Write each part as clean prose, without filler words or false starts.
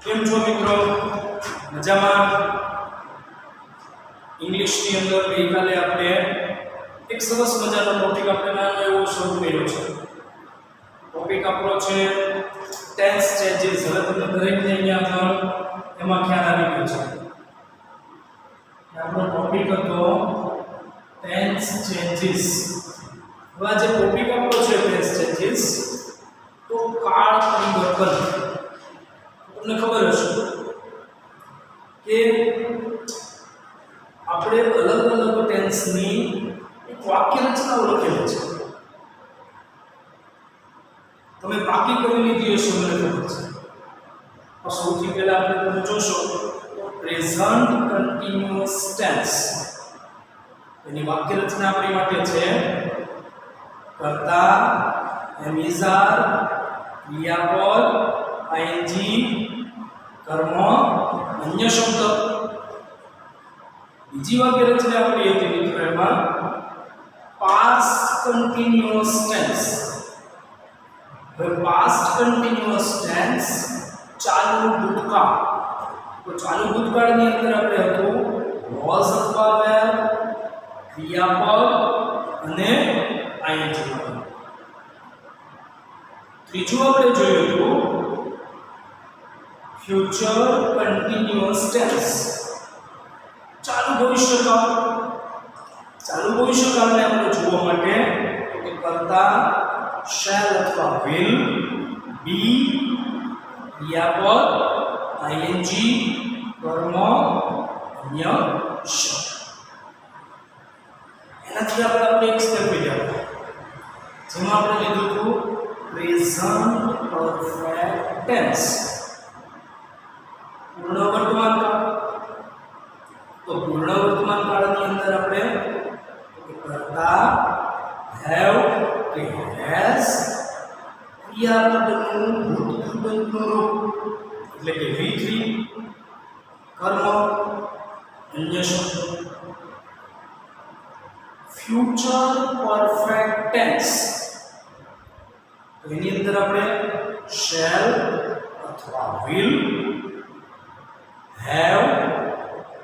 કેમ છો મિત્રો? મજામાં? ઇંગ્લિશની અંદર ગઈકાલે આપણે એક સરસ મજાનો ટોપિક આપણે નાનો એવો શરૂ કર્યો છે. ટોપિક આપણો છે ટેન્સ ચેન્જીસ. હવે તમને દરેકને અહીંયા આગળ એમાં ખ્યાલ આવી ગયો છે. આપણો ટોપિક હતો ટેન્સ ચેન્જીસ. હવે આ જે ટોપિક આપણો છે ટેન્સ ચેન્જીસ, તો કાળ પરિવર્તન. તમને ખબર હશે કે આપણે અલગ અલગ ટેન્સની એક વાક્ય રચનાઓ લખેલી છે. તમે પાકી કરી લીધી હશે, મને ખબર છે. તો સૌથી પહેલા આપણે તમે જોશો પ્રેઝન્ટ કન્ટિન્યુઅસ ટેન્સ. એની વાક્ય રચના આપણી માટે છે કર્તા, એમિઝાર, ક્રિયાપદ, આઈએનજી, કર્મ, અન્ય શબ્દ. બીજી વાક્ય રચના આપણી હતી મિત્રો એમાં પાસ્ટ કન્ટિન્યુઅસ ટેન્સ. હવે પાસ્ટ કન્ટિન્યુઅસ ટેન્સ ચાલુ ભૂતકાળ. તો ચાલુ ભૂતકાળની અંદર આપણે હતું વોઝ અથવા વેર, ક્રિયાપદ અને આઈએનજી. ત્રીજું આપણે જોયું હતું ફ્યુચર કન્ટિન્યુઅસ ટેન્સ, ચાલુ ભવિષ્યકાળ. ચાલુ ભવિષ્યકાળને આપણે જોવા માટે કે કર્તા શેલ અથવા વિલ, બી, ક્રિયાપદ, આઈએનજી, કર્મ, અન્ય શબ્દ. એનાથી આપણે એક સ્ટેપ લીધા જેમાં આપણે લીધું હતું પ્રેઝન્ટ પરફેક્ટ ટેન્સ, પૂર્ણ વર્તમાન કાળ. તો પૂર્ણ વર્તમાન કાળની અંદર આપણે કર્તા, હેવ કે હેઝ, ક્રિયાપદનું ભૂતપૂર્વનું રૂપ એટલે કે V3, કર્મ, અન્ય શબ્દ. ફ્યુચર પરફેક્ટ ટેન્સ, તો એની અંદર આપણે શેલ અથવા વિલ, હેવ,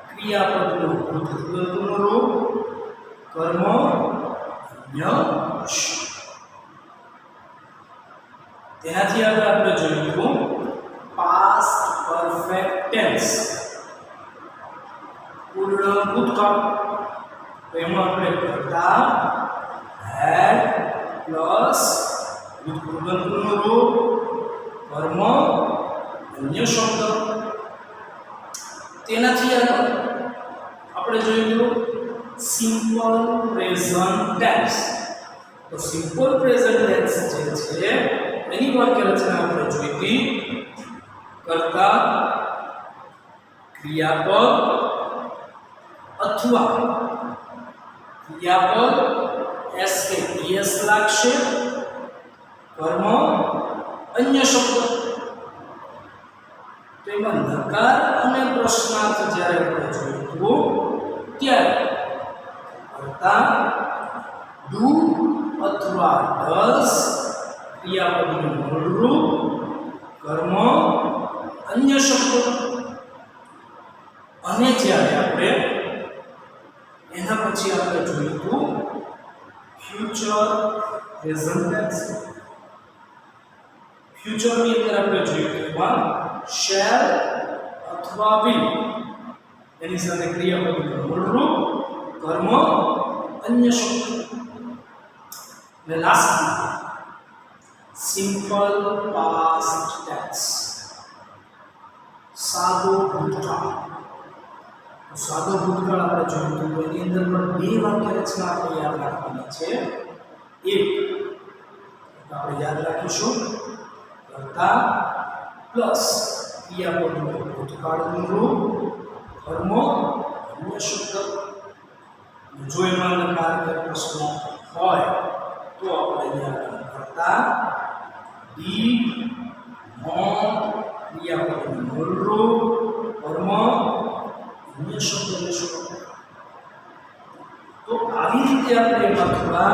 ક્રિયાપદનું ભૂતપૂર્વનું રૂપ, કર્મ, અન્ય શબ્દ. તેનાથી આગળ આપણે જોયું પાસ્ટ પરફેક્ટ ટેન્સ, પૂર્ણ ભૂતકાળ. તો એમાં આપણે કર્તા, હેડ પ્લસ ભૂતપૂર્વનું રૂપ, કર્મ, અન્ય શબ્દ. તેનાથી આગળ આપણે જોયું સિમ્પલ પ્રેઝન્ટ ટેન્સ. તો સિમ્પલ પ્રેઝન્ટ ટેન્સ જે છે એની વાક્ય રચના આપણે જોઈ હતી કર્તા, ક્રિયાપદ અથવા ક્રિયાપદ એસ કે પીએસ લાગશે, કર્મ, અન્ય શબ્દ. તો એમાં નકાર અને પ્રશ્નાર્થ જ્યારે આપણે જોયું ત્યારે કર્તા ડુ અથવા ડઝ, ક્રિયાપદનું મૂળરૂપ, કર્મ, અન્ય શબ્દ. અને જ્યારે આપણે એના પછી આપણે જોયું હતું ફ્યુચર પ્રેઝન્ટ ટેન્સ. ફ્યુચરની અંદર આપણે જોયું એમાં શેલ અથવા વિલ, એની સાથે ક્રિયાપદનું મૂળરૂપ, કર્મ, અન્ય શબ્દ. અને લાસ્ટમાં સિમ્પલ પાસ્ટ ટેન્સ, સાદો ભૂતકાળ. સાદો ભૂતકાળ આપણે જોયું તો એની અંદર પણ બે વાક્ય રચના આપણે યાદ રાખવાની છે. એક આપણે યાદ રાખીશું કર્તા પ્લસ ક્રિયાપદનું ભૂતકાળનું રૂપ, કર્મ, અન્ય શબ્દ. જો એમાં નકાર કે પ્રશ્ન હોય તો આપણે યાદ કર્તા, ડીડ, નોટ, ક્રિયાપદનું મૂળરૂપ, કર્મ, અન્ય શબ્દ લેશું. તો આવી રીતે આપણે એમાં થોડા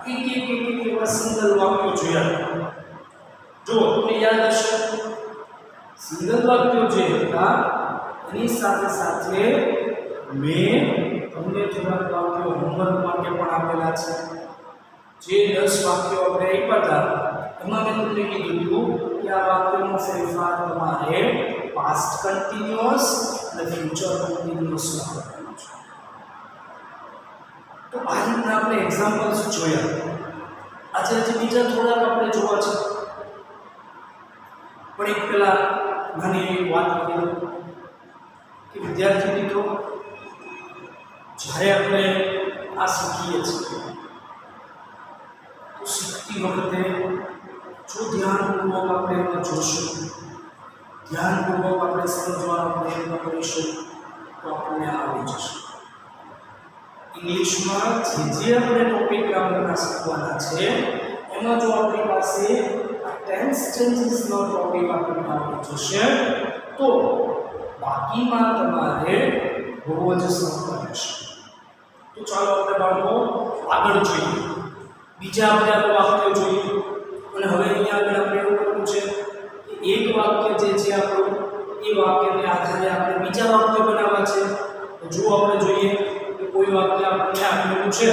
એક એવા સિંગલ વાક્યો જોયા. જો તમને યાદ હશે સિંગલ વાક્યો જે હતા એની સાથે સાથે મેં તમને થોડાક વાક્યો હોમવર્ક માટે પણ આપેલા છે જે 10 વાક્યો આપણે આપ્યા હતા એમાં મેં તમને કીધું હતું કે આ વાક્યોનો ફેરફાર તમારે પાસ્ટ કન્ટિન્યુઅસ અને ફ્યુચર કન્ટિન્યુઅસમાં કરવાનો છે તો આ રીતના આપણે એક્ઝામ્પલ્સ જોયા આજે બીજા થોડાક આપણે જોવા છે પણ એક પહેલા નાની એવી વાત કરી દઉં કે વિદ્યાર્થી મિત્રો જ્યારે આપણે આ શીખીએ છીએ તો શીખતી વખતે જો ધ્યાનપૂર્વક આપણે એમાં જોશું ધ્યાનપૂર્વક આપણે સમજવાનો પ્રયત્ન કરીશું તો આપણને આવડી જશે ઇંગ્લિશમાં જે આપણે ટોપિક ગ્રામરના શીખવાના છે એમાં જો આપણી પાસે ટેન્સ ચેન્જીસનો ટોપિક આપણને આવડી જશે તો બાકીમાં તમારે બહુ જ સરળ રહેશે તો ચાલો આપણે બાળકો આગળ જોઈએ બીજા આપણે આ વાક્યો જોઈએ અને હવે અહીંયા આગળ આપણે એવું કરવું છે કે એક વાક્ય જે છે આપણું એ વાક્યને આધારે આપણે બીજા વાક્ય બનાવવા છે તો જો આપણે જોઈએ કે કોઈ વાક્ય આપણને આપેલું છે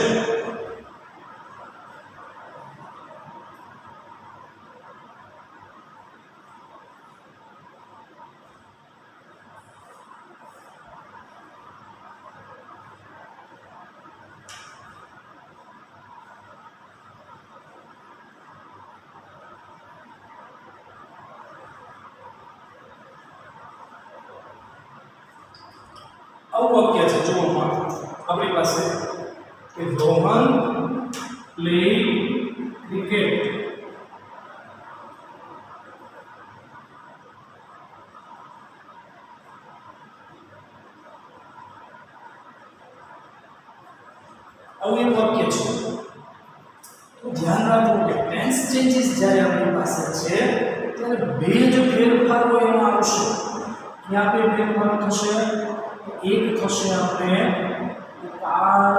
આવું વાક્ય છે જો આપણી પાસે કે રોહન પ્લે ક્રિકેટ આવું એક વાક્ય છે તો ધ્યાન રાખો કે ટેન્સ ચેન્જીસ જ્યારે આપણી પાસે છે ત્યારે બે જ ફેરફારો એમાં આવશે ક્યાં બે ફેરફારો થશે એક થશે આપણે કાળ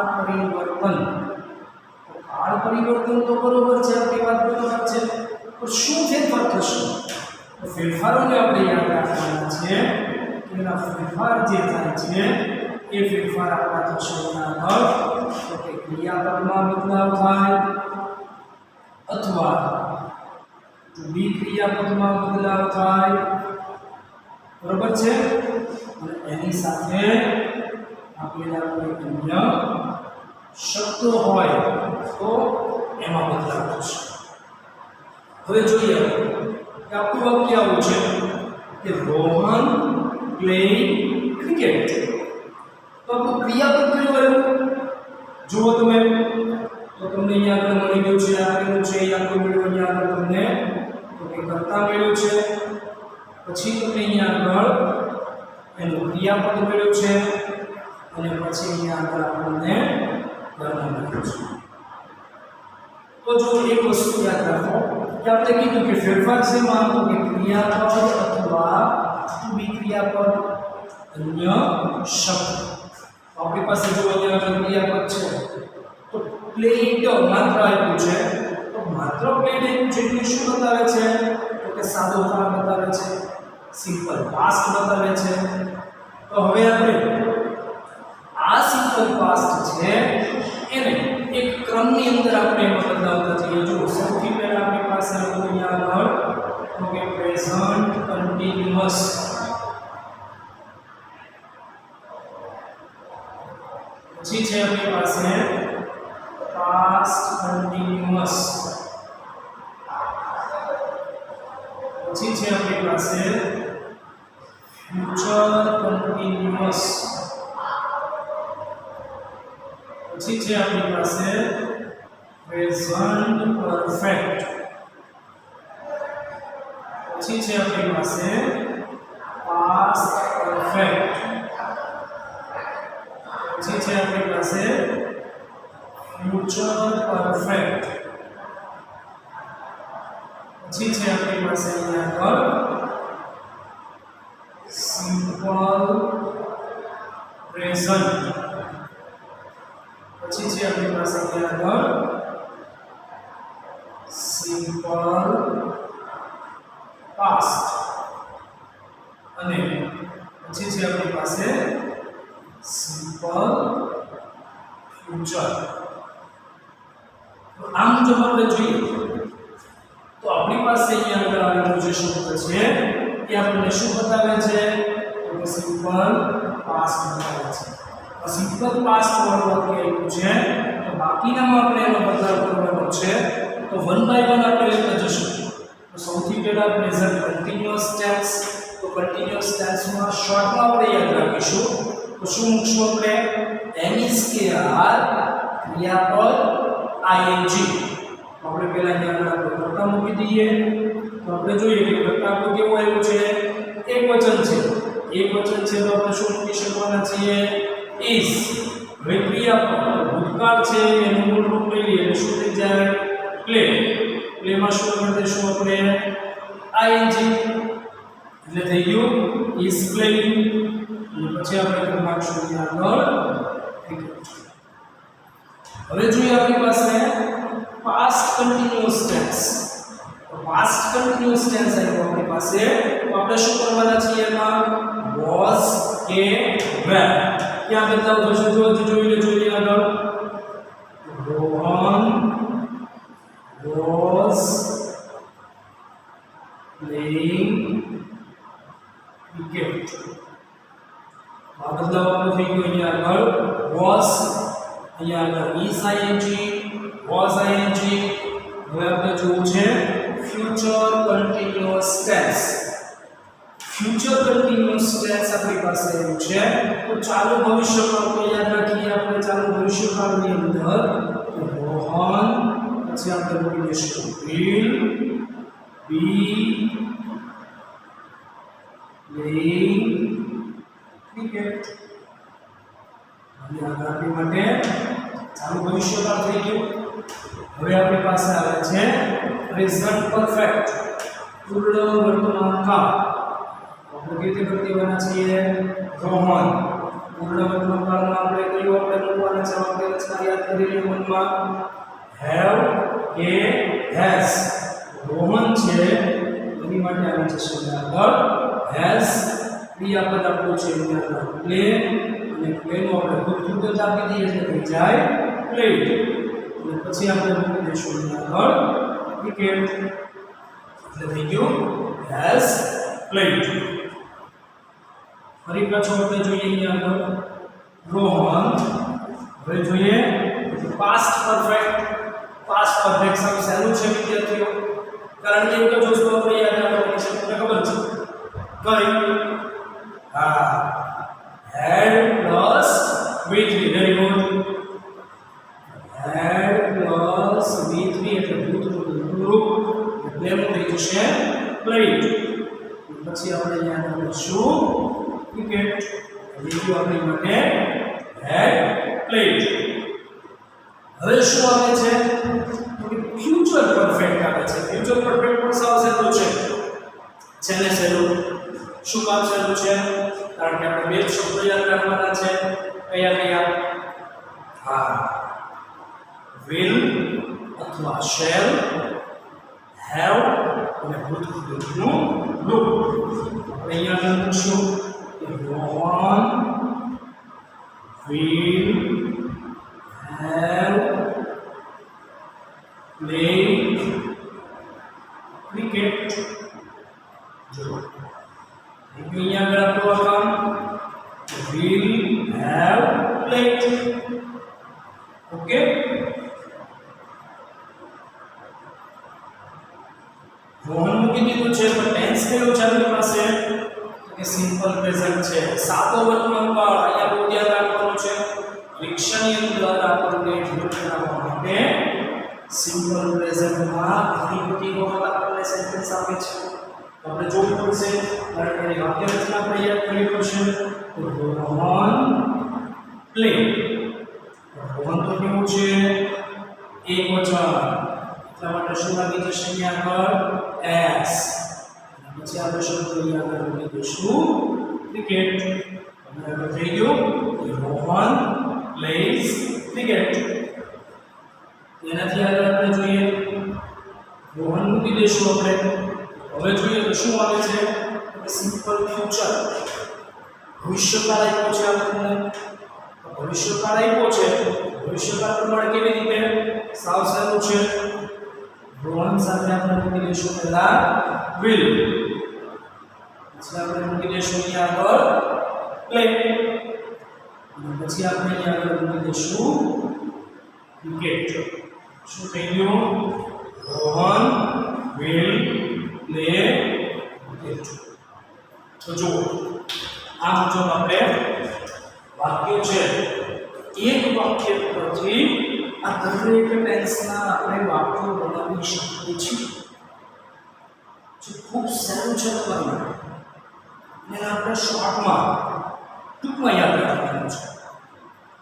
પરિવર્તન તો બરોબર છે આપણી વાત બરોબર છે તો શું ફેરફાર થશે તો ફેરફારોને આપણે યાદ રાખવાના છે કે એના ફેરફાર જે થાય છે એ ફેરફાર આપણા થશે એના અર્થ તો કે ક્રિયાપદમાં બદલાવ થાય અથવા ટુ બી ક્રિયાપદમાં બદલાવ થાય બરોબર છે અને એની સાથે આપેલા કોઈ અન્ય શબ્દો હોય તો એમાં બદલાવ થશે હવે જોઈએ કે આપણું વાક્ય આવું છે કે રોહન પ્લેઇંગ ક્રિકેટ તો આપણું ક્રિયાપદ કયું આવ્યું જુઓ તમે તો તમને અહીંયા આગળ મળી ગયું છે આપેલું છે અહીંયા કોઈ મેળવ્યું અહીંયા આગળ તમને તો કે કરતા મેળવ્યું છે પછી તમને અહીંયા આગળ એનું ક્રિયાપદ મળ્યું છે અને પછી અહીંયા આગળ આપણને કર્મ મળ્યું છે તો જો એક વસ્તુ યાદ રાખો કે આપણે કીધું કે ફેરફાર શેમાં તો કે ક્રિયાપદ અથવા ટુ બી ક્રિયાપદ અન્ય શબ્દ આપણી પાસે જો અહીંયા આગળ ક્રિયાપદ છે તો પ્લેઇડ માત્ર આપ્યું છે તો માત્ર પ્લેઇડ આપ્યું છે એટલે શું બતાવે છે તો કે સાદો કાળ બતાવે છે સિમ્પલ પાસ્ટ બતાવે છે તો હવે આપણે આ સિમ્પલ પાસ્ટ છે એને એક ક્રમની અંદર આપણે બદલાવતા જઈએ જો સૌથી પહેલા આપણી પાસે અહીંયા આગળ તો કે પ્રેઝન્ટ કન્ટિન્યુઅસ પછી છે આપણી પાસે પાસ્ટ કન્ટિન્યુઅસ પછી છે આપણી પાસે ફ્યુચર કન્ટિન્યુઅસ પછી છે આપણી પાસે પ્રેઝન્ટ પરફેક્ટ પછી છે આપણી પાસે પાસ્ટ પરફેક્ટ પછી છે આપણી પાસે ફ્યુચર પરફેક્ટ પછી છે આપણી પાસે અહીંયા આગળ સિમ્પલ પ્રેઝન્ટ પછી છે આપણી પાસે અહીંયા આગળ સિમ્પલ પાસ્ટ અને પછી છે આપણી પાસે સિમ્પલ ફ્યુચર. આમ જો આપણે જોઈએ તો આપણી પાસે અહીંયા આગળ આવેલું જે શબ્દ છે એ આપણને શું બતાવે છે? તો સિમ્પલ પાસ્ટ બતાવે છે. આ સિમ્પલ પાસ્ટ વાળું વાક્ય આવ્યું છે તો બાકીનામાં આપણે એનો બદલાવ કરવાનો છે. તો વન બાય વન આપણે લેતા જશું. તો સૌથી પહેલા પ્રેઝન્ટ કન્ટિન્યુઅસ ટેન્સ. તો કન્ટિન્યુઅસ ટેન્સમાં શોર્ટમાં આપણે યાદ રાખીશું તો શું મૂકશું આપણે? એમઇસ કે આર ક્રિયાપદ આઈએનજી. આપણે પહેલા અહીંયા આગળ કર્તા મૂકી દઈએ તો આપણે જોઈએ કે કર્તા આપણું કેવું આવ્યું છે? એકવચન છે. એકવચન છે તો આપણે શું મૂકી શકવાના છીએ? ઇઝ. હવે ક્રિયાપદ ભૂતકાળ છે એનું મૂળ રૂપ લઈ લઈએ એટલે શું થઈ જાય? પ્લે. પ્લેમાં શું કરી દઈશું આપણે? આઈએનજી. એટલે થઈ ગયું ઇઝ પ્લેઇંગ. અને પછી આપણે કરી નાખશું અહીંયા આગળ. હવે જોઈએ આપણી પાસે પાસ્ટ કન્ટિન્યુઅસ ટેન્સ. તો પાસ્ટ કન્ટિન્યુઅસ ટેન્સ આવ્યો આપણી પાસે તો આપણે શું કરવાના છીએ? એમાં વોઝ કે વેર ક્યાં બદલાવ થશે? જોઈએ આગળ. Rohan was playing cricket. આ બદલાવ આપણો થઈ ગયો અહીંયા આગળ was, અહીંયા આગળ is ing, was ing. હવે આપણે જોવું છે future continuous tense. Future continuous tense આપણી પાસે આવ્યું છે તો ચાલુ ભવિષ્યકાળ આપણે યાદ રાખીએ. આપણે ચાલુ ભવિષ્યકાળની અંદર રોહન પછી આપણે બોલી દઈશું will be playing cricket. હવે આગળ માટે ચાલુ ભવિષ્યકાળ થઈ ગયું. હવે આપણી પાસે આવે છે પ્રેઝન્ટ પરફેક્ટ પૂર્ણ વર્તમાન કાળ. આપણે કેવી રીતે કરવાના છીએ? રોહન પૂર્ણ વર્તમાન કાળમાં આપણે કયું આપણે મૂકવાના છે? વાક્ય રચના યાદ કરી લો મનમાં. have કે has. રોહન છે એની માટે આવી જશે આગળ has. ક્રિયાપદ આપણું છે એની આગળ પ્લે અને પ્લેનું આપણે ભૂતપૂર્વ જ આપી દઈએ એટલે થઈ જાય પ્લેડ. અને પછી આપણે મૂકી દઈશું એની આગળ ક્રિકેટ એટલે થઈ ગયું has played. ફરી પાછું આપણે જોઈએ અહીંયા આગળ રોહન. હવે જોઈએ પાસ્ટ પરફેક્ટ. પાસ્ટ પરફેક્ટ સાવ સહેલું છે વિદ્યાર્થીઓ, કારણ કે એક જ વસ્તુ આપણે યાદ રાખવાની છે. તમને ખબર છે કઈ? હા, had plus with. Very good. had plus with એટલે ભૂતપૂર્વ રૂપ એટલે એનું થઈ જશે પ્લેડ. પછી આપણે યાદ રાખીશું ક્રિકેટ. બીજું આપણી માટે had played. હવે શું આવે છે? ફ્યુચર પરફેક્ટ આવે છે. ફ્યુચર પરફેક્ટ પણ સાવ સહેલું છે. છેલ્લે સહેલું. શું કામ સહેલું છે? કારણ કે આપણે બે શબ્દો યાદ રાખવાના છે. કયા? હા, will અથવા shall, have અને ભૂતપૂર્વનું રૂપ. અહીંયા આગળ લખશું કે Rohan will have played cricket. જો અહીંયા આગળ આપણું કામ will have played. Okay, Rohan મૂકી દીધું છે પણ ટેન્સ કયો છે આપણી પાસે? કે સિમ્પલ પ્રેઝન્ટ છે. સાદો વર્તમાન કાળ અહીંયા બહુ ધ્યાન રાખવાનું છે. રિક્ષનિયમ દ્વારા આપણને જોડે રાખવા માટે સિમ્પલ પ્રેઝન્ટમાં ઘણી બધી વખત આપણને સેન્ટેન્સ આપે છે. આપણે જોવું પડશે કારણ કે એની વાક્ય રચના આપણે યાદ કરવી પડશે. તો રોહન પ્લે. રોહન તો કેવું છે? એકવચન. એટલા માટે શું લાગી જશે અહીંયા આગળ? એસ. પછી આપણે શબ્દ અહીંયા આગળ મૂકી દઈશું ક્રિકેટ. અને હવે થઈ ગયું રોહન પ્લેઝ ક્રિકેટ. એનાથી આગળ આપણે જોઈએ રોહન મૂકી દઈશું આપણે. હવે જોઈએ તો શું આવે છે? સિમ્પલ ફ્યુચર ભવિષ્યકાળ આપ્યો છે આપણને ભવિષ્યકાળ આપ્યો છે ભવિષ્યકાળ પ્રમાણે કેવી રીતે સાવ સારું છે રોહન સાથે આપણે મૂકી દઈશું પહેલા will પછી આપણે મૂકી દઈશું અહીંયા આગળ play અને પછી આપણે અહીંયા આગળ મૂકી દઈશું ક્રિકેટ શું થઈ ગયું રોહન will play cricket તો જો આ મુજબ આપણે વાક્ય છે એક વાક્ય પરથી આ દરેક ટેન્સના આપણે વાક્યો બનાવી શકીએ છીએ જે ખૂબ સરળ છે તમારા માટે અને આપણે શોર્ટમાં ટૂંકમાં યાદ રાખવાનું છે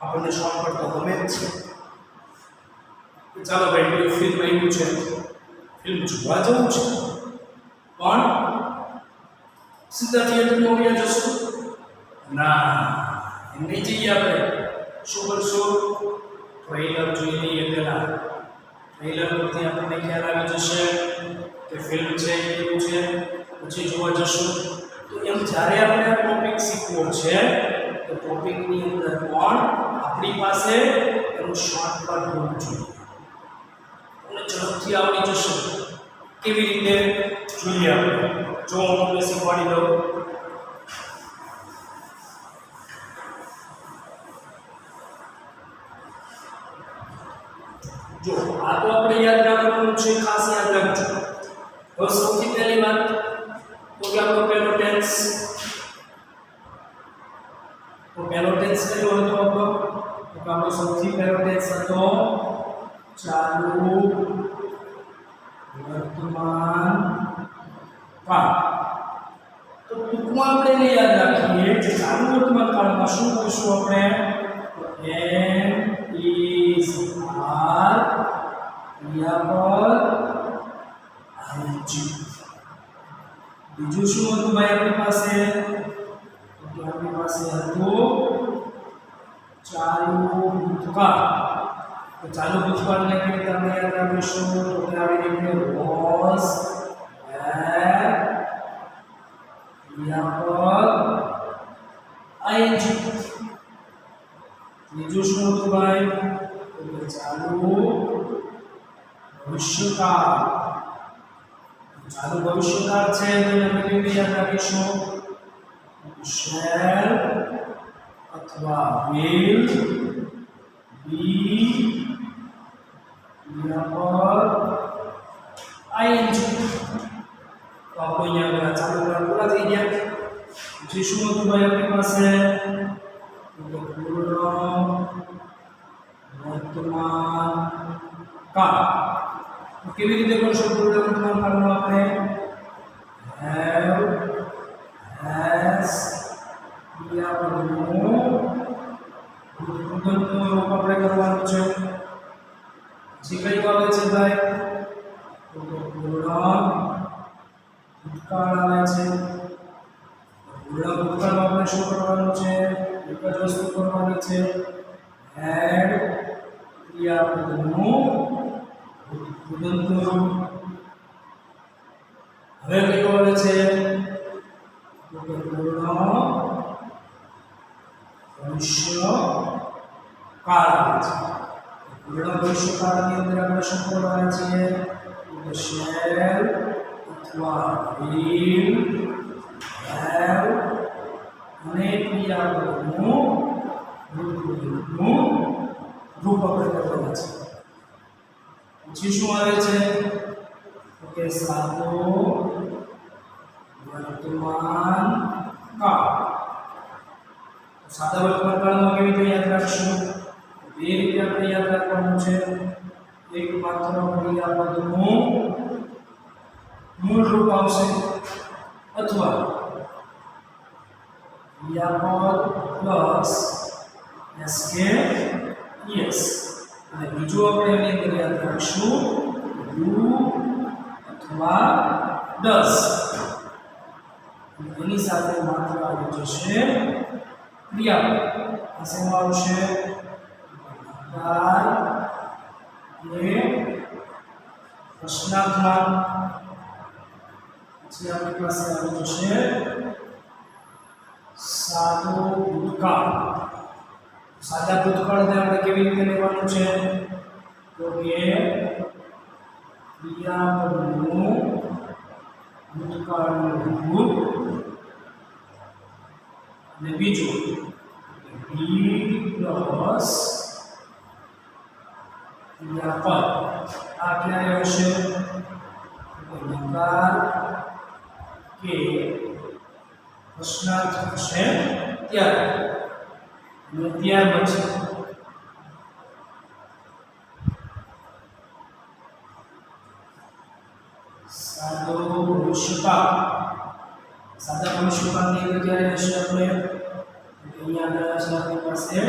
આપણને શોર્ટકટ તો ગમે જ છે ચાલો ભાઈ કોઈ ફિલ્મ આવ્યું છે ફિલ્મ જોવા જવું છે પણ સીધા થિયેટરમાં ગયા જશું ના એમ નહીં જઈએ આપણે શું કરશું ટ્રેલર જોઈ લઈએ પહેલા ટ્રેલર પરથી આપણને ખ્યાલ આવી જશે કે ફિલ્મ છે કેવું છે પછી જોવા જશું તો એમ જ્યારે આપણે આ ટોપિક શીખવો છે તો ટોપિકની અંદર પણ આપણી પાસે એનું શોર્ટકટ હોવું જોઈએ અને ઝડપથી આવડી જશે કેવી રીતે જોઈએ આપણે જો હું તમને શીખવાડી દઉં જો આ તો આપણે યાદ રાખવાનું છે ખાસ યાદ રાખજો હવે સૌથી પહેલી વાત તો કે આપણો પહેલો ટેન્સ કયો હતો આપણો તો આપણો સૌથી પહેલો ટેન્સ હતો ચાલુ વર્તમાન કાળ તો ટૂંકમાં આપણે એને યાદ રાખીએ કે ચાલુ વર્તમાન કાળમાં શું કરીશું આપણે એમ ઇઝ આર ક્રિયાપદ આઈએનજી બીજું શું હતું ભાઈ આપણી પાસે તો આપણી પાસે હતું ચાલુ ભૂતકાળ તો ચાલુ ભૂતકાળને કેવી રીતે આપણે યાદ રાખીશું તો કે આવી રીતે વોઝ વેર ક્રિયાપદ આઈએનજી બીજું શું હતું ભાઈ તો કે ચાલુ ભવિષ્યકાળ ચાલુ ભવિષ્યકાળ છે તેને આપણે કેવી રીતે યાદ રાખીશું શેલ અથવા will be ક્રિયાપદ ing તો આપણે અહીંયા ચાલુ કાળ પૂરા થઈ ગયા જે શું હતું ભાઈ આપણી પાસે પૂર્ણ વર્તમાન કાળ કેવી રીતે કરશું પૂર્ણ વર્તમાન કાળમાં આપણે have has ક્રિયાપદનું ભૂતકાળનું રૂપ આપણે કરવાનું છે જે કઈ આવે છે ભાઈ તો પૂર્ણ ભૂતકાળ આવે છે પૂર્ણ ભૂતકાળમાં આપણે શું કરવાનું છે એક જ વસ્તુ કરવાની છે had ક્રિયાપદનું ભૂતકાળનું રૂપ હવે કયું આવે છે તો પૂર્ણ ભવિષ્યકાળ આવે છે પૂર્ણ ભવિષ્યકાળની અંદર આપણે શું કરવાના છીએ તો શેલ અથવા will have અને ક્રિયાપદનું રૂપ આપણે કરવાના છે પછી શું આવે છે તો કે સાદો વર્તમાન કાળ સાદા વર્તમાન કાળમાં કેવી રીતે યાદ રાખશું બે રીતે આપણે યાદ રાખવાનું છે એક માત્ર ક્રિયાપદનું મૂળ રૂપ આવશે અથવા ક્રિયાપદ પ્લસ એસકે યસ અને બીજું આપણે એની અંદર યાદ રાખશું ડુ અથવા ડસ એની સાથે માત્ર આવી જશે ક્રિયાપદ આ શેમાં આવશે કાળ એ પ્રશ્નાર્થમાં પછી આપણી પાસે આવી જશે સાદો ભૂતકાળ. સાદા ભૂતકાળને આપણે કેવી રીતે લેવાનું છે? તો કે ક્રિયાપદનું ભૂતકાળનું રૂપ અને બીજું પ્લસ ક્રિયાપદ. આ ક્યારે હશે? નકાર કે પ્રશ્નાર્થ હશે ત્યારે. અને ત્યાર પછી સાદો ભવિષ્યકાળ. સાદા ભવિષ્યકાળની અંદર ક્યારે હશે? આપણે અહીંયા આગળ છે આપણી પાસે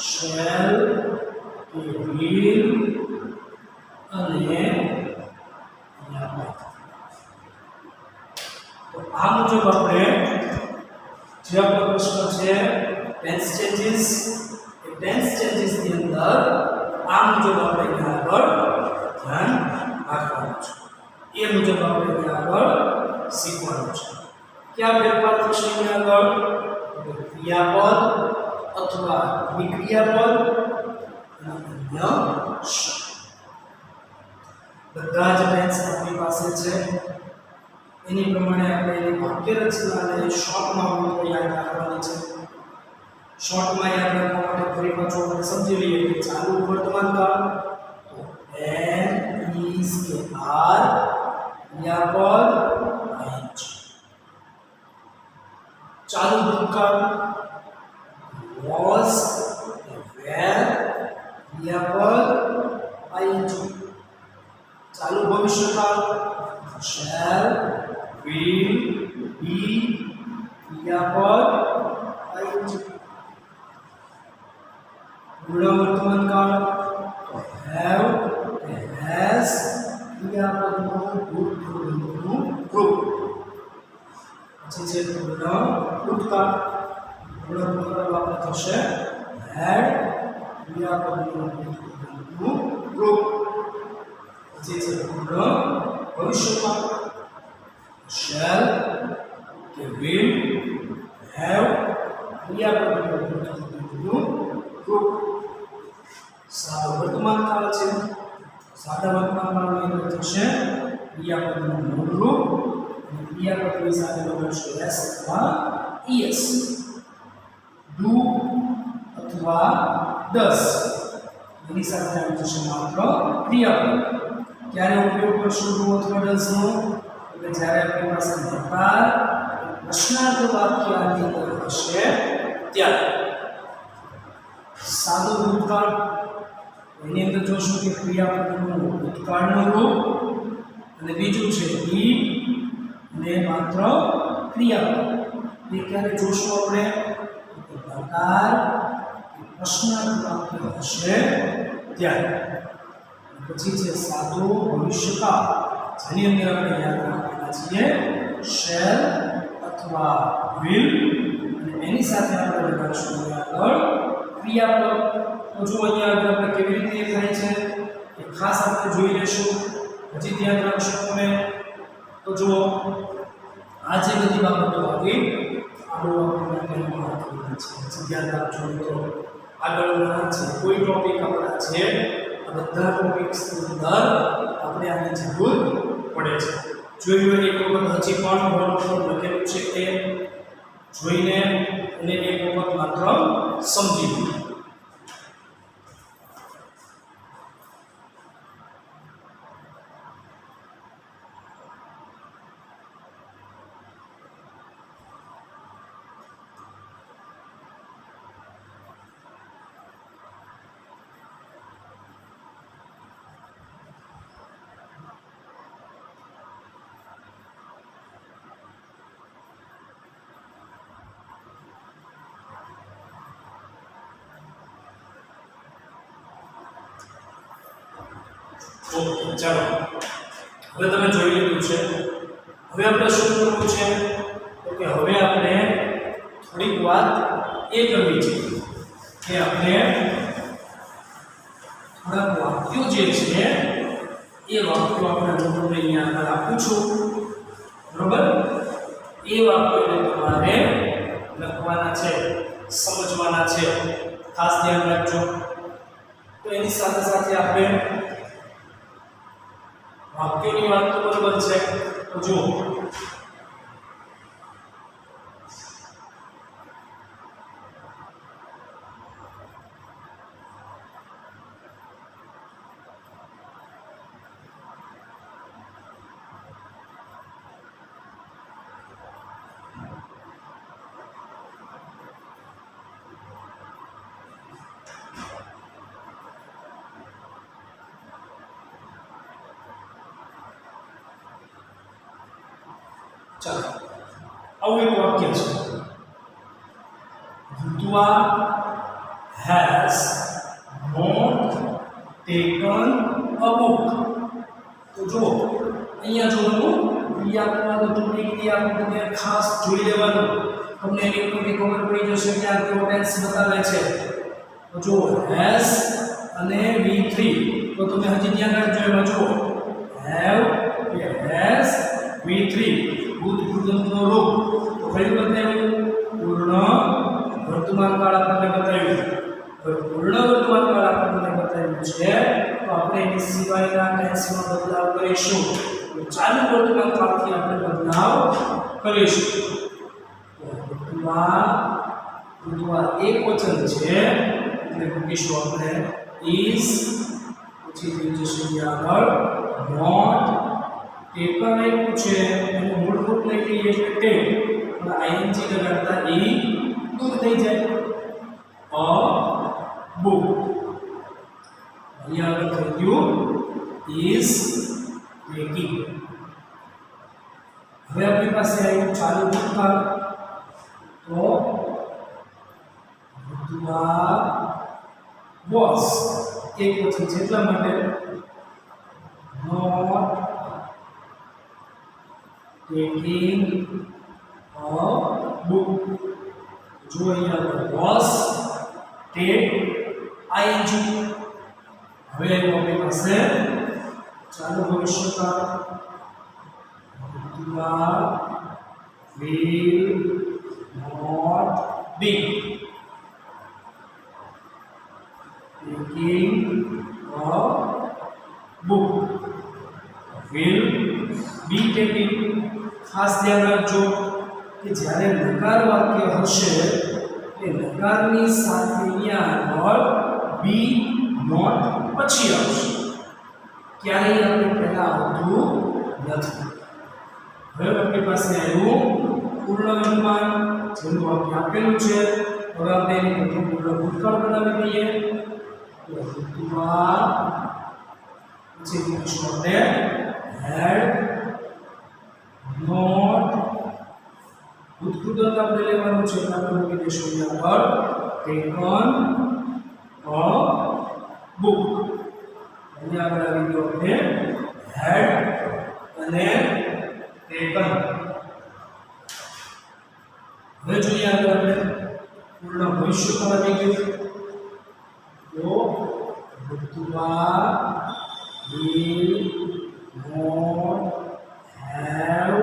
શેલ કે વિલ અને તો આ મુજબ આપણે જે આપણો પ્રશ્ન છે ટેન્સ ચેન્જીસ, એ ટેન્સ ચેન્જીસ ની અંદર આ મુજબ આપણે આગળ ધ્યાન રાખવાનું છે. એ મુજબ આપણે આગળ શીખવાનું છે. ક્યાં ફેરફાર થશે? આગળ ક્રિયાપદ અથવા વિક્રિયાપદ અને અન્ય બધા જ ટેન્સ આપણી પાસે છે. એની પ્રમાણે આપણે એની વાક્ય રચનાને શોર્ટમાં યાદ રાખવાની છે. શોર્ટમાં યાદ રાખવા માટે ફરી પાછું આપણે સમજી લઈએ કે ચાલુ વર્તમાન કાળ તો એમ ઇઝ કે આર ક્રિયાપદ આઈએનજી. ચાલુ ભૂતકાળ વોઝ વેર ક્રિયાપદ આઈએનજી. ચાલુ ભવિષ્યકાળ shall will be ક્રિયાપદ ing. પૂર્ણ વર્તમાન કાળ તો have કે has ક્રિયાપદનું રૂપ. પછી છે પૂર્ણ ભૂતકાળ. પૂર્ણ ભૂતકાળ આપણે થશે had ક્રિયાપદનું રૂપ. પછી છે પૂર્ણ ભવિષ્યકાળ shall કે will have ક્રિયાપદનું રૂપ. સાદો વર્તમાન કાળ છે. સાદા વર્તમાન કાળની અંદર થશે ક્રિયાપદનું મૂળ રૂપ અને ક્રિયાપદની સાથે બદલશે s અથવા es. do અથવા does એની સાથે આવી જશે માત્ર ક્રિયાપદ. ક્યારે ઉપયોગ કરશું do અથવા does નો? એટલે જ્યારે આપણી પાસે નકાર પ્રશ્નાર્થ વાક્ય આની અંદર હશે ત્યારે. સાદો ભૂતકાળ એની અંદર જોશું કે ક્રિયાપદનું ભૂતકાળનું રૂપ અને બીજું છે ઈ અને માત્ર ક્રિયાપદ. એ ક્યારે જોશું આપણે? નકાર પ્રશ્નાર્થ વાક્ય હશે ત્યારે. પછી છે સાદો ભવિષ્યકાળ જેની અંદર આપણે યાદ રાખવાના છીએ શેલ અથવા વિલ અને એની સાથે આપણે લગાડશું આગળ ક્રિયાપદ. તો જો અહીંયા આગળ આપણે કેવી રીતે થાય છે એ ખાસ આપણે જોઈ લેશું. હજી ધ્યાન રાખશો તમે. તો જુઓ આ જે બધી બાબતો આવી આગળ ધ્યાન રાખજો મિત્રો. આગળના છે કોઈ ટોપિક આપણા છે બધા ટોપિક્સની અંદર આપણે આની જરૂર પડે છે. જોયું એક વખત હજી પણ બોર્ડ પર લખેલું છે એ જોઈને અને એક વખત માત્ર સમજી લો. ઓકે ચાલો હવે તમે જોઈ લીધું છે. હવે આપણે શું કરવું છે? તો કે હવે આપણે થોડીક વાત એ કરવી છે કે આપણે થોડાક વાક્યો જે છે એ વાક્યો આપણે નોંધ અહીંયા આગળ આપું છું. બરોબર એ વાક્યોને તમારે લખવાના છે સમજવાના છે ખાસ ધ્યાન રાખજો તો એની સાથે સાથે આપણે વાક્યોની વાત તો બરોબર છે તો જો ચાલો આવું એક વાક્ય છે ઋતુઆ has not taken a book તો જો અહીંયા જોવાનું ક્રિયાપદ તમને ક્રિયાપદને ખાસ જોઈ લેવાનું તમને એની પૂરી ખબર પડી જશે કે આ કયો ટેન્સ બતાવે છે તો જો has અને V3 તો તમે હજી ધ્યાન રાખજો એમાં જો have કે has V3 ભૂતપૂર્વનો રૂપ તો કયું બતાવ્યું પૂર્ણ વર્તમાન કાળ આપણને બતાવ્યું પૂર્ણ વર્તમાન કાળ આપણને બતાવ્યું છે તો આપણે એની સિવાયના ટેન્સમાં બદલાવ કરીશું તો ચાલુ વર્તમાન કાળથી આપણે બદલાવ કરીશું તો ઋતુઆ એક વચન છે એટલે મૂકીશું આપણે is પછી બીજું છે આગળ not ટેકન આપ્યું છે એનું મૂળ રૂપ લઈ લઈએ એટલે ટેક પણ ing લગાડતા ઈ દૂર થઈ જાય અ બુક અહીંયા આગળ થઈ ગયું is taking હવે આપણી પાસે આવ્યું ચાલુ ભૂતકાળ તો ઋતુઆ was એક વચન છે એટલા માટે not taking a book જો અહીંયા was take ing હવે આપણી પાસે ચાલુ ભવિષ્યકાળ will not be taking a book will be taking ખાસ ધ્યાન રાખજો કે જ્યારે નકાર વાક્ય હશે એ નકારની સાથે અહીંયા આગળ બી નોટ પછી આવશે ક્યારેય આપણે પહેલા આવતું નથી હવે આપણી પાસે આવ્યું પૂર્ણ વર્તમાન જેનું વાક્ય આપેલું છે હવે આપણે એની બધી પૂર્ણ ભૂતકાળ બનાવી દઈએ તો ઋતુઆ પછી પૂછીશું આપણે had not ભૂતપૂર્વ આપણે લેવાનું છે એટલે આપણે મૂકી દઈશું અહીંયા આગળ taken a book અહીંયા આગળ આવી ગયો આપણે had અને taken હવે જોઈએ આગળ આપણે પૂર્ણ ભવિષ્યકાળ આવી ગયું તો ઋતુઆ will not have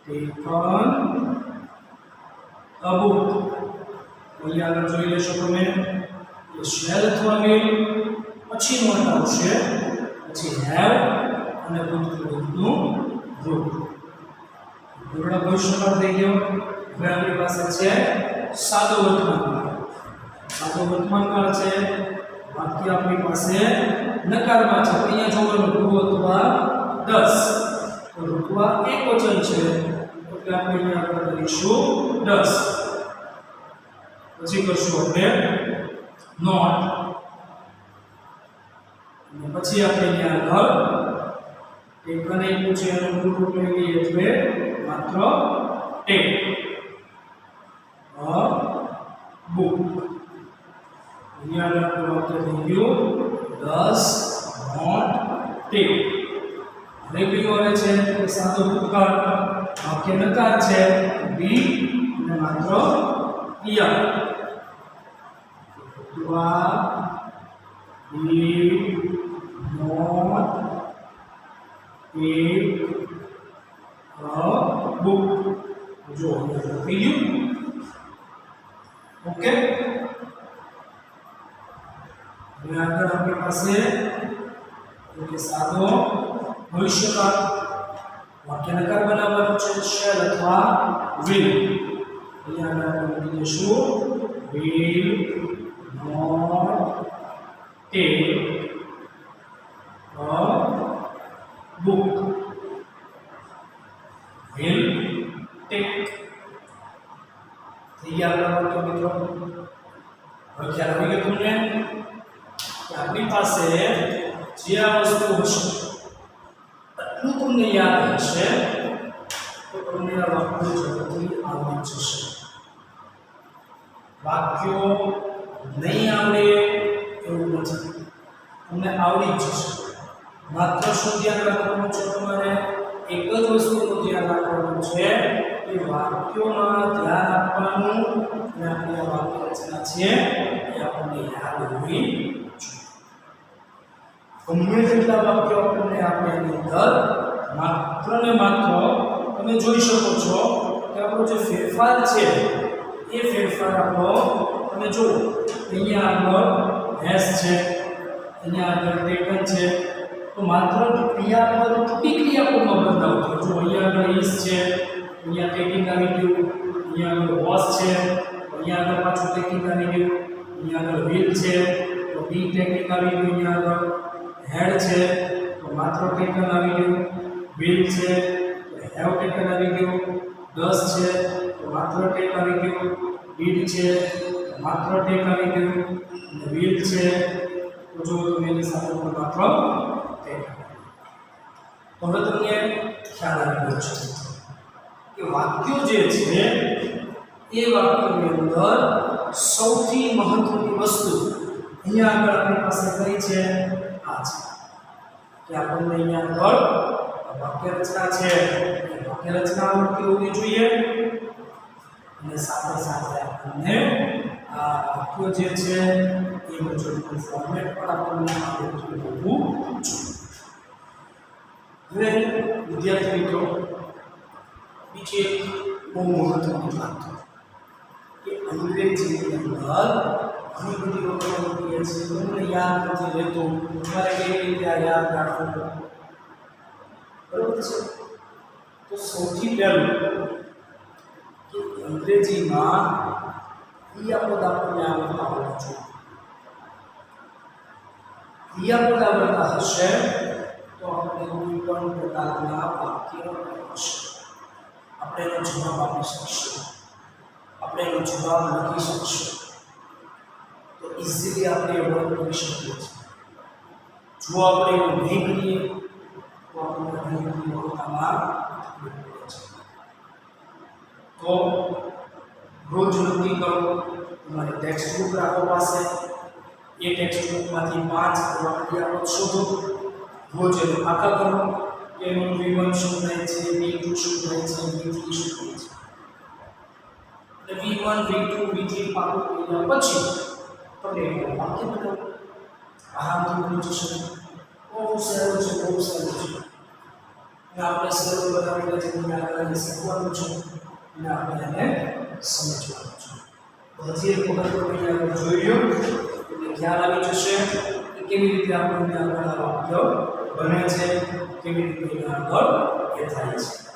taken a book અહીંયા આગળ જોઈ લેશો તમે એ શેલ અથવા will પછી નોટ આવશે પછી have અને ભૂતપૂર્વનું રૂપ પૂર્ણ ભવિષ્યકાળ થઈ ગયો હવે આપણી પાસે છે સાદો વર્તમાન કાળ છે વાક્ય આપણી પાસે નકારમાં છે અહીંયા જોવાનું રૂ અથવા 10 તો ઋતુઆ એક વચન છે એટલે આપણે અહીંયા આગળ કરીશું 10 પછી કરશું આપણે નોટ અને પછી આપણે અહીંયા આગળ ટેકન આપ્યું છે એનું મૂળ રૂપ લઈ લઈએ એટલે માત્ર ટેક a book અહીંયા આગળ આપણું વાક્ય થઈ ગયું 10 not take હવે કયું આવે છે કે સાદો ભૂતકાળ વાક્ય નકાર છે બી અને માત્ર ક્રિયા ઋતુઆ will not take a book જો લખી ગયું ઓકે હવે આગળ આપણી પાસે એટલે સાદો ભવિષ્યકાળ વાક્ય નકાર બનાવવાનું છે શેલ અથવા વિલ અહીંયા આગળ આપણે લખીશું will not take a book will take તૈયાર કરો તો મિત્રો હવે ખ્યાલ આવી ગયો તમને કે આપણી પાસે જે આ વસ્તુ હશે એટલું તમને યાદ હશે તો તમને આ વાક્યો ઝડપથી આવડી જશે વાક્યો નહીં આવડે એવું નથી તમને આવડી જ જશે માત્ર શું ધ્યાન રાખવાનું છે તમારે એક જ વસ્તુનું ધ્યાન રાખવાનું છે કે વાક્યોમાં ધ્યાન આપવાનું અને આપણી આ વાક્ય રચના છે એ આપણને યાદ હોવી જોઈએ ગમે તેટલા વાક્યો આપણને આપણે એની અંદર માત્ર ને માત્ર તમે જોઈ શકો છો કે આપણો જે ફેરફાર છે એ ફેરફાર આપણો તમે જુઓ અહીંયા આગળ હેસ છે અહીંયા આગળ ટેકન છે તો માત્ર ક્રિયાપદ ટૂંકી ક્રિયાપદમાં બદલાવ થયો જો અહીંયા આગળ ઇઝ છે અહીંયા ટેકિંગ આવી ગયું અહીંયા આગળ વોઝ છે અહીંયા આગળ પાછું ટેકિંગ આવી ગયું અહીંયા આગળ વિલ છે તો બી ટેકિંગ આવી ગયું અહીંયા આગળ હેડ છે તો માત્ર ટેકન આવી ગયું વિલ છે તો હેવ ટેકન આવી ગયું ડસ છે તો માત્ર ટેક આવી ગયું ડીડ છે તો માત્ર ટેક આવી ગયું અને વિલ છે તો જો તમે એની સાથે પણ માત્ર તો હવે તમને ખ્યાલ આવી ગયો છે કે વાક્યો જે છે એ વાક્યની અંદર સૌથી મહત્વની વસ્તુ અહીંયા આગળ આપણી પાસે કઈ છે આ છે કે આપણને અહીંયા આગળ વાક્ય રચના છે એ વાક્ય રચના આવડતી હોવી જોઈએ અને સાથે સાથે આપણને આ વાક્યો જે છે એ મુજબનું ફોર્મેટ પણ આપણને આવડતું હોવું જોઈએ હવે વિદ્યાર્થી મિત્રો બીજી એક બહુ મહત્વની વાત કે અંગ્રેજીની અંદર ઘણી બધી વસ્તુઓ કહીએ છીએ તમને યાદ નથી રહેતું તમારે કેવી રીતે આ યાદ રાખવું બરોબર છે તો સૌથી પહેલું કે અંગ્રેજીમાં ક્રિયાપદ આપણને આવડતા હોવા જોઈએ ક્રિયાપદ આવડતા હશે તો આપણે કોઈ પણ પ્રકારના વાક્ય હશે આપણે એનો જવાબ આપી શકીશું આપણે એનો જવાબ લખી શકીશું તો ઇઝીલી આપણે એ વર્ક કરી શકીએ છીએ જો આપણે એવું નહીં કરીએ તો આપણે ઘણી બધી વખતમાં તો રોજ નક્કી કરો તમારી ટેક્સ્ટ બુક રાખો પાસે એ ટેક્સ્ટ બુકમાંથી 5 વાક્યો શોધો રોજ એનો આખા કરો કે એનું V1 શું થાય છે V2 શું થાય છે V3 શું થાય છે એટલે V1 V2 V3 પાકું કર્યા પછી તમે એક વાક્ય બનાવો આરામથી બની જશે બહુ સરળ છે અને આપણે સરળ બનાવીને જેને આગળ શીખવાનું છે અને આપણે એને સમજવાનું છે હજી એક વખત તમે આગળ જોઈ લો એટલે ખ્યાલ આવી જશે કે કેવી રીતે આપણને આગળ વાક્ય બને છે કેવી રીતે આગળ એ થાય છે